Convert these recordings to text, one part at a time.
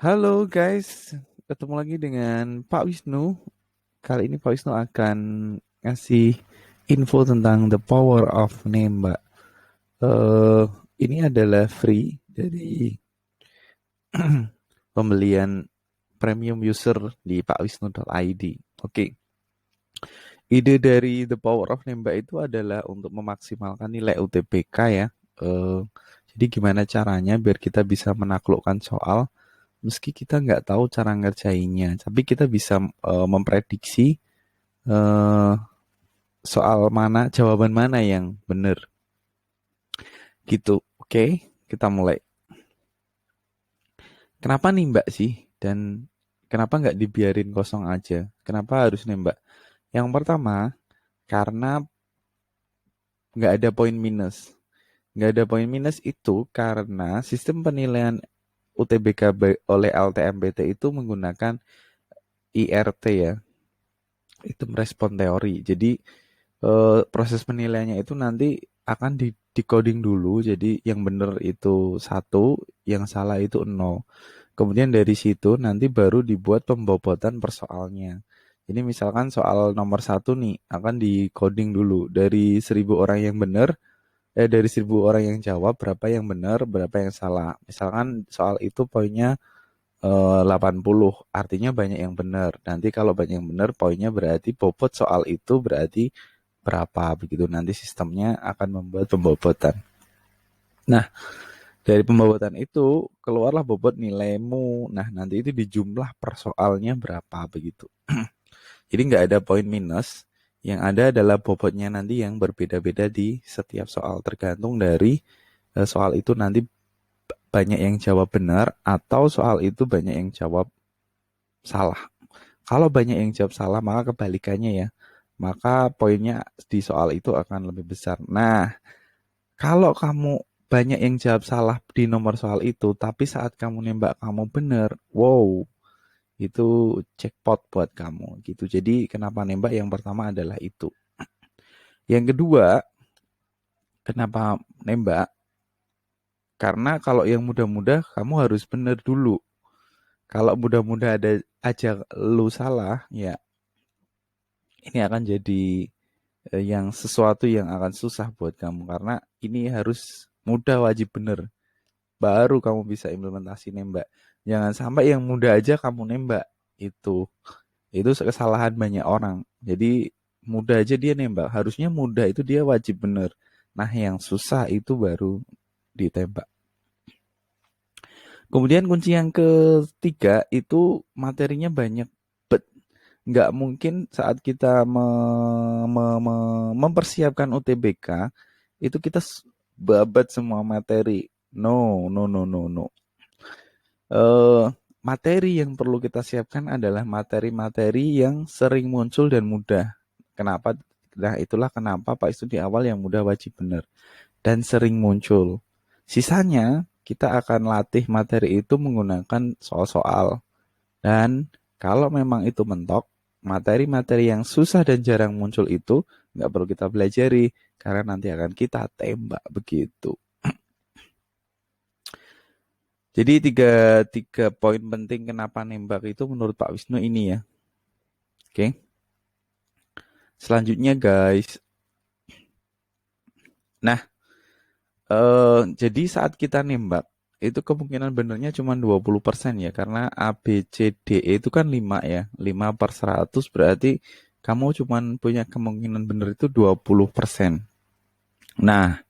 Halo guys, ketemu lagi dengan Pak Wisnu. Kali ini Pak Wisnu akan ngasih info tentang the power of nembak. Eh, ini adalah free dari pembelian premium user di pakwisnu.id. Oke, ide dari the power of nembak itu adalah untuk memaksimalkan nilai UTBK ya. Eh, jadi gimana caranya biar kita bisa menaklukkan soal meski kita nggak tahu cara ngerjainnya, tapi kita bisa memprediksi eh, soal mana, jawaban mana yang benar. Gitu, oke? Kita mulai. Kenapa nembak sih? Dan kenapa nggak dibiarin kosong aja? Kenapa harus nembak? Yang pertama, karena nggak ada poin minus. Nggak ada poin minus itu karena sistem penilaian UTBK oleh LTMPT itu menggunakan IRT ya, itu merespon teori. Jadi proses penilaiannya itu nanti akan di coding dulu. Jadi yang benar itu satu, yang salah itu 0. Kemudian dari situ nanti baru dibuat pembobotan persoalnya. Jadi misalkan soal nomor satu nih akan di coding dulu dari 1.000 orang yang benar, dari 1.000 orang yang jawab berapa yang benar, berapa yang salah. Misalkan soal itu poinnya 80, artinya banyak yang benar. Nanti kalau banyak yang benar, poinnya berarti bobot soal itu berarti berapa begitu. Nanti sistemnya akan membuat pembobotan. Nah, dari pembobotan itu keluarlah bobot nilaimu. Nah, nanti itu dijumlah per soalnya berapa begitu. Jadi nggak ada poin minus. Yang ada adalah bobotnya nanti yang berbeda-beda di setiap soal. Tergantung dari soal itu nanti banyak yang jawab benar atau soal itu banyak yang jawab salah. Kalau banyak yang jawab salah, maka kebalikannya ya. Maka poinnya di soal itu akan lebih besar. Nah, kalau kamu banyak yang jawab salah di nomor soal itu, tapi saat kamu nembak kamu bener, wow, itu jackpot buat kamu gitu. Jadi kenapa nembak yang pertama adalah itu. Yang kedua, kenapa nembak? Karena kalau yang mudah-mudah kamu harus bener dulu. Kalau mudah-mudah ada aja lu salah, ya ini akan jadi yang sesuatu yang akan susah buat kamu karena ini harus mudah, wajib bener baru kamu bisa implementasi nembak. Jangan sampai yang mudah aja kamu nembak. Itu kesalahan banyak orang. Jadi mudah aja dia nembak, harusnya mudah itu dia wajib bener. Nah, yang susah itu baru ditembak. Kemudian kunci yang ketiga itu materinya banyak. Nggak mungkin saat kita mempersiapkan UTBK itu kita babat semua materi. No, no, no, no, no. eh, Materi yang perlu kita siapkan adalah materi-materi yang sering muncul dan mudah. Kenapa? Nah, itulah kenapa Pak itu di awal yang mudah wajib benar dan sering muncul. Sisanya kita akan latih materi itu menggunakan soal-soal. Dan kalau memang itu mentok, materi-materi yang susah dan jarang muncul itu nggak perlu kita pelajari karena nanti akan kita tembak begitu. Jadi tiga poin penting kenapa nembak itu menurut Pak Wisnu ini ya. Oke. Selanjutnya guys. Nah, jadi saat kita nembak itu kemungkinan benernya cuma 20% ya karena A, B, C, D, E itu kan 5 ya. 5/100 berarti kamu cuma punya kemungkinan bener itu 20%. Nah,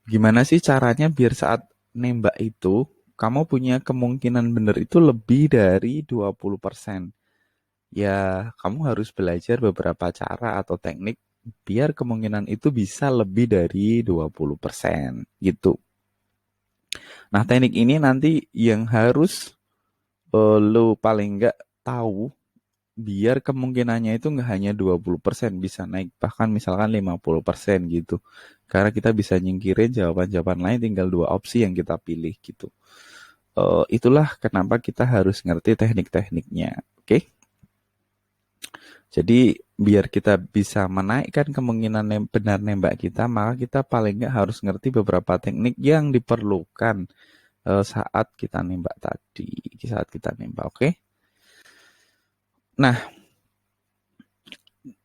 gimana sih caranya biar saat nembak itu kamu punya kemungkinan bener itu lebih dari 20%? Ya, kamu harus belajar beberapa cara atau teknik biar kemungkinan itu bisa lebih dari 20% gitu. Nah, teknik ini nanti yang harus lo paling nggak tahu biar kemungkinannya itu nggak hanya 20% bisa naik bahkan misalkan 50% gitu. Karena kita bisa nyingkirin jawaban-jawaban lain tinggal dua opsi yang kita pilih gitu. Itulah kenapa kita harus ngerti teknik-tekniknya. Oke? Jadi biar kita bisa menaikkan kemungkinan benar nembak kita, maka kita paling nggak harus ngerti beberapa teknik yang diperlukan saat kita nembak tadi, saat kita nembak, oke? Nah,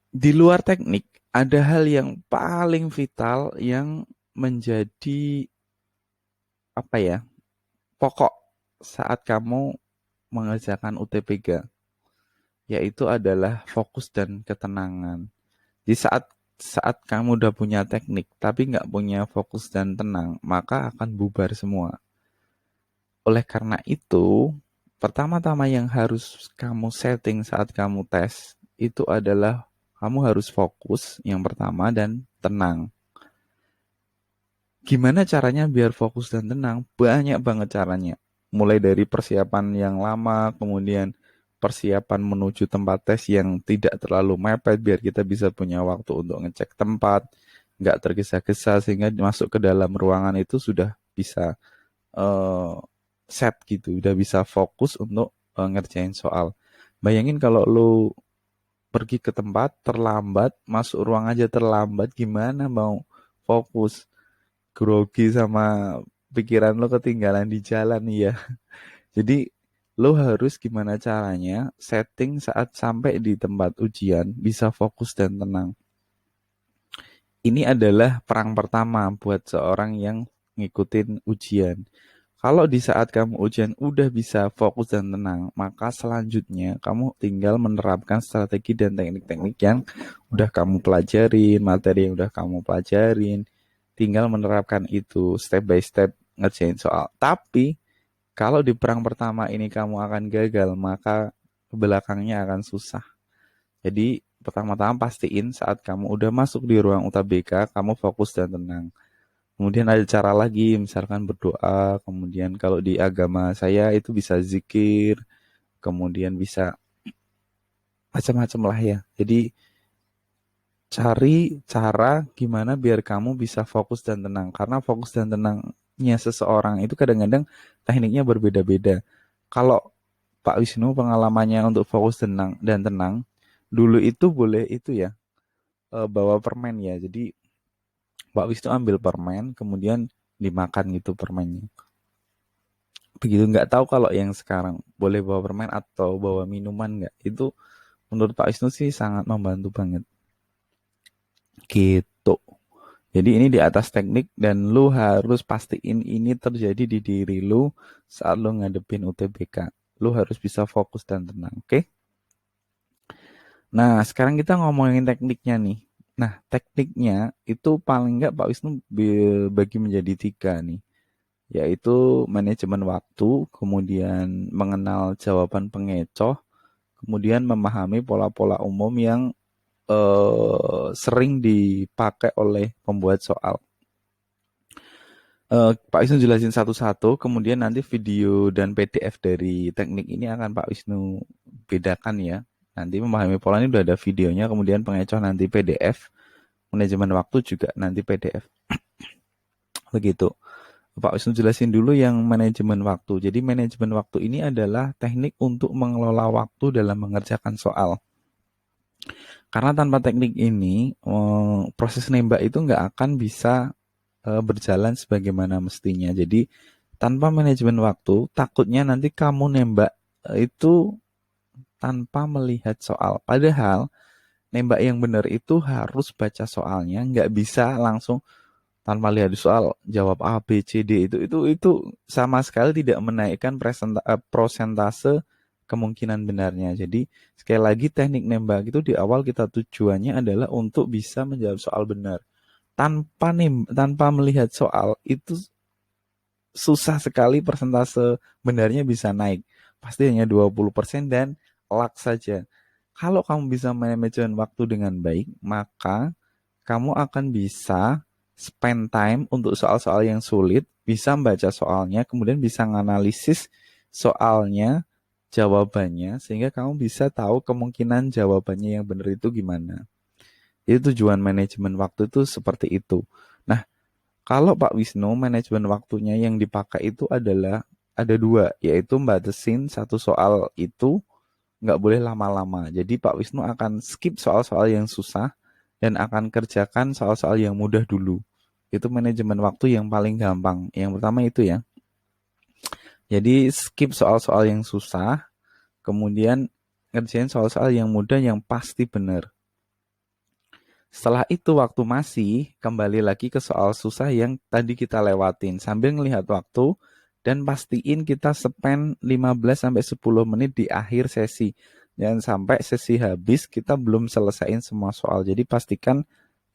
di luar teknik, ada hal yang paling vital yang menjadi apa ya, pokok saat kamu mengerjakan UTBK, yaitu adalah fokus dan ketenangan. Di saat saat kamu udah punya teknik, tapi nggak punya fokus dan tenang, maka akan bubar semua. Oleh karena itu, pertama-tama yang harus kamu setting saat kamu tes, itu adalah kamu harus fokus yang pertama dan tenang. Gimana caranya biar fokus dan tenang? Banyak banget caranya. Mulai dari persiapan yang lama, kemudian persiapan menuju tempat tes yang tidak terlalu mepet biar kita bisa punya waktu untuk ngecek tempat, nggak tergesa-gesa sehingga masuk ke dalam ruangan itu sudah bisa eh, set gitu, udah bisa fokus untuk ngerjain soal. Bayangin kalau lu pergi ke tempat terlambat, masuk ruang aja terlambat, gimana mau fokus? Grogi sama pikiran lo ketinggalan di jalan ya. Jadi lo harus gimana caranya setting saat sampai di tempat ujian bisa fokus dan tenang. Ini adalah perang pertama buat seorang yang ngikutin ujian. Kalau di saat kamu ujian udah bisa fokus dan tenang, maka selanjutnya kamu tinggal menerapkan strategi dan teknik-teknik yang udah kamu pelajarin, materi yang udah kamu pelajarin, tinggal menerapkan itu step by step ngerjain soal. Tapi kalau di perang pertama ini kamu akan gagal, maka belakangnya akan susah. Jadi pertama-tama pastiin saat kamu udah masuk di ruang UTBK, kamu fokus dan tenang. Kemudian ada cara lagi, misalkan berdoa. Kemudian kalau di agama saya itu bisa zikir, kemudian bisa macam-macam lah ya. Jadi cari cara gimana biar kamu bisa fokus dan tenang. Karena fokus dan tenangnya seseorang itu kadang-kadang tekniknya berbeda-beda. Kalau Pak Wisnu pengalamannya untuk fokus dan tenang, dulu itu boleh itu ya, bawa permen ya. Jadi Pak Wisnu ambil permen, kemudian dimakan gitu permennya. Begitu, nggak tahu kalau yang sekarang boleh bawa permen atau bawa minuman nggak. Itu menurut Pak Wisnu sih sangat membantu banget. Gitu. Jadi ini di atas teknik dan lu harus pastiin ini terjadi di diri lu saat lu ngadepin UTBK. Lu harus bisa fokus dan tenang, oke? Nah, sekarang kita ngomongin tekniknya nih. Nah, tekniknya itu paling nggak Pak Wisnu bagi menjadi 3 nih, yaitu manajemen waktu, kemudian mengenal jawaban pengecoh, kemudian memahami pola-pola umum yang sering dipakai oleh pembuat soal. Pak Wisnu jelasin satu-satu, kemudian nanti video dan PDF dari teknik ini akan Pak Wisnu bedakan ya. Nanti memahami pola ini udah ada videonya, kemudian pengecoh nanti PDF, manajemen waktu juga nanti PDF. Begitu. Pak Wisnu jelasin dulu yang manajemen waktu. Jadi manajemen waktu ini adalah teknik untuk mengelola waktu dalam mengerjakan soal. Karena tanpa teknik ini, proses nembak itu nggak akan bisa berjalan sebagaimana mestinya. Jadi tanpa manajemen waktu, takutnya nanti kamu nembak itu tanpa melihat soal. Padahal nembak yang benar itu harus baca soalnya, nggak bisa langsung tanpa lihat soal jawab A, B, C, D itu sama sekali tidak menaikkan prosentase kemungkinan benarnya. Jadi sekali lagi teknik nembak itu di awal kita tujuannya adalah untuk bisa menjawab soal benar. Tanpa melihat soal itu susah sekali persentase benarnya bisa naik. Pasti hanya 20% dan luck saja. Kalau kamu bisa manajemen waktu dengan baik, maka kamu akan bisa spend time untuk soal-soal yang sulit, bisa membaca soalnya, kemudian bisa menganalisis soalnya, jawabannya, sehingga kamu bisa tahu kemungkinan jawabannya yang benar itu gimana. Itu tujuan manajemen waktu itu seperti itu. Nah, kalau Pak Wisnu, manajemen waktunya yang dipakai itu adalah ada 2, yaitu batasin satu soal itu nggak boleh lama-lama. Jadi Pak Wisnu akan skip soal-soal yang susah dan akan kerjakan soal-soal yang mudah dulu. Itu manajemen waktu yang paling gampang. Yang pertama itu ya. Jadi skip soal-soal yang susah, kemudian ngerjain soal-soal yang mudah yang pasti benar. Setelah itu waktu masih, kembali lagi ke soal susah yang tadi kita lewatin. Sambil ngelihat waktu, dan pastiin kita spend 15-10 menit di akhir sesi. Jangan sampai sesi habis, kita belum selesaiin semua soal. Jadi pastikan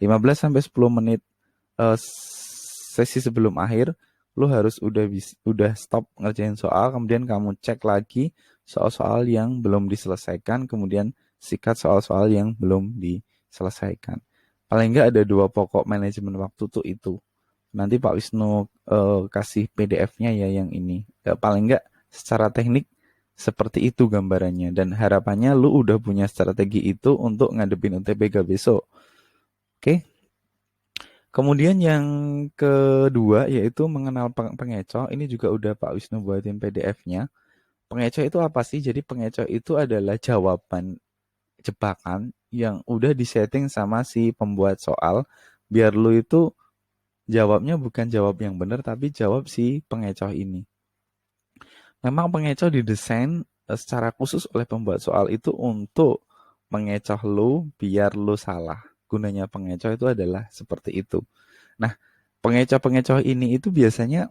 15-10 menit sesi sebelum akhir, lu harus udah stop ngerjain soal, kemudian kamu cek lagi soal-soal yang belum diselesaikan, kemudian sikat soal-soal yang belum diselesaikan. Paling nggak ada 2 pokok manajemen waktu tuh itu. Nanti Pak Wisnu kasih PDF-nya ya yang ini. Ya, paling nggak secara teknik seperti itu gambarannya. Dan harapannya lu udah punya strategi itu untuk ngadepin UTBK besok. Oke? Kemudian yang kedua yaitu mengenal pengecoh. Ini juga udah Pak Wisnu buatin PDF-nya. Pengecoh itu apa sih? Jadi pengecoh itu adalah jawaban jebakan yang udah disetting sama si pembuat soal biar lu itu jawabnya bukan jawab yang benar tapi jawab si pengecoh ini. Memang pengecoh didesain secara khusus oleh pembuat soal itu untuk mengecoh lu biar lu salah. Gunanya pengecoh itu adalah seperti itu. Nah, pengecoh-pengecoh ini itu biasanya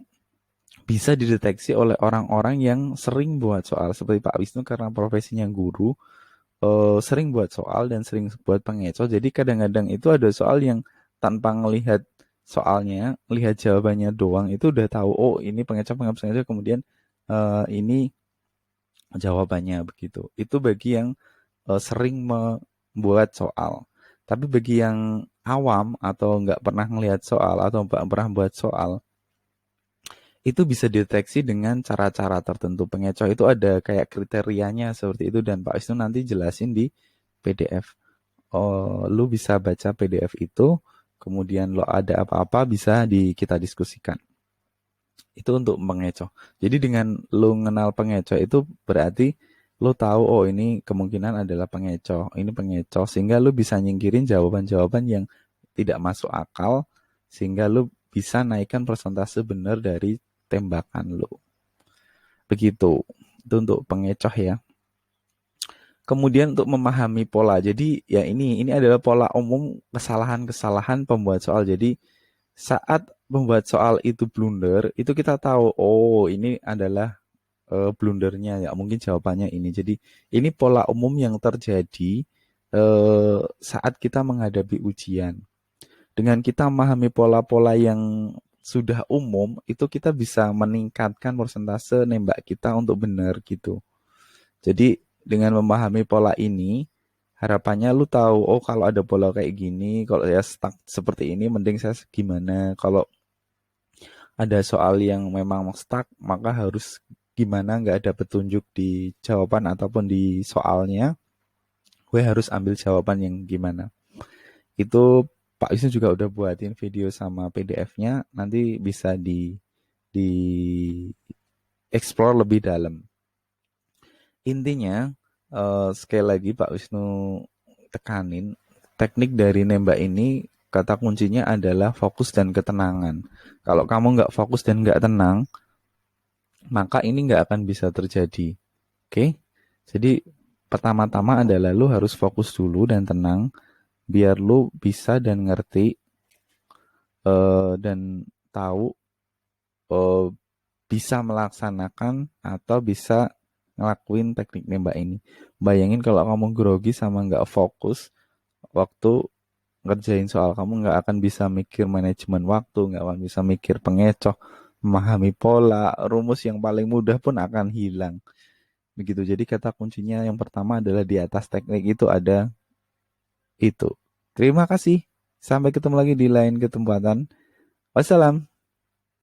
bisa dideteksi oleh orang-orang yang sering buat soal seperti Pak Wisnu karena profesinya guru, sering buat soal dan sering buat pengecoh. Jadi kadang-kadang itu ada soal yang tanpa ngelihat soalnya, lihat jawabannya doang itu udah tahu, oh ini pengecoh, pengecoh, kemudian ini jawabannya begitu. Itu bagi yang sering membuat soal. Tapi bagi yang awam atau nggak pernah ngelihat soal atau nggak pernah buat soal, itu bisa dideteksi dengan cara-cara tertentu. Pengecoh itu ada kayak kriterianya seperti itu dan Pak Wisnu nanti jelasin di PDF. Oh, lu bisa baca PDF itu, kemudian lo ada apa-apa bisa kita diskusikan. Itu untuk pengecoh. Jadi dengan lu kenal pengecoh itu berarti lu tahu oh ini kemungkinan adalah pengecoh, ini pengecoh sehingga lu bisa nyingkirin jawaban-jawaban yang tidak masuk akal sehingga lu bisa naikkan persentase benar dari tembakan lu. Begitu. Itu untuk pengecoh ya. Kemudian untuk memahami pola. Jadi ya ini adalah pola umum kesalahan-kesalahan pembuat soal. Jadi saat membuat soal itu blunder, itu kita tahu oh ini adalah blundernya ya mungkin jawabannya ini. Jadi ini pola umum yang terjadi saat kita menghadapi ujian. Dengan kita memahami pola-pola yang sudah umum, itu kita bisa meningkatkan persentase nembak kita untuk benar gitu. Jadi dengan memahami pola ini, harapannya lu tahu, oh kalau ada pola kayak gini, kalau ya stuck seperti ini, mending saya gimana. Kalau ada soal yang memang stuck, maka harus gimana, nggak ada petunjuk di jawaban ataupun di soalnya, gue harus ambil jawaban yang gimana. Itu Pak Wisnu juga udah buatin video sama PDF-nya, nanti bisa di explore lebih dalam. Intinya, sekali lagi Pak Wisnu tekanin, teknik dari nembak ini kata kuncinya adalah fokus dan ketenangan. Kalau kamu nggak fokus dan nggak tenang, maka ini nggak akan bisa terjadi. Oke? Jadi pertama-tama adalah lu harus fokus dulu dan tenang, biar lu bisa dan ngerti dan tahu eh, bisa melaksanakan atau bisa ngelakuin teknik nembak ini. Bayangin kalau kamu grogi sama nggak fokus waktu ngerjain soal, kamu nggak akan bisa mikir manajemen waktu, nggak akan bisa mikir pengecoh, memahami pola, rumus yang paling mudah pun akan hilang. Begitu. Jadi kata kuncinya yang pertama adalah di atas teknik itu ada itu. Terima kasih. Sampai ketemu lagi di lain kesempatan. Wassalam.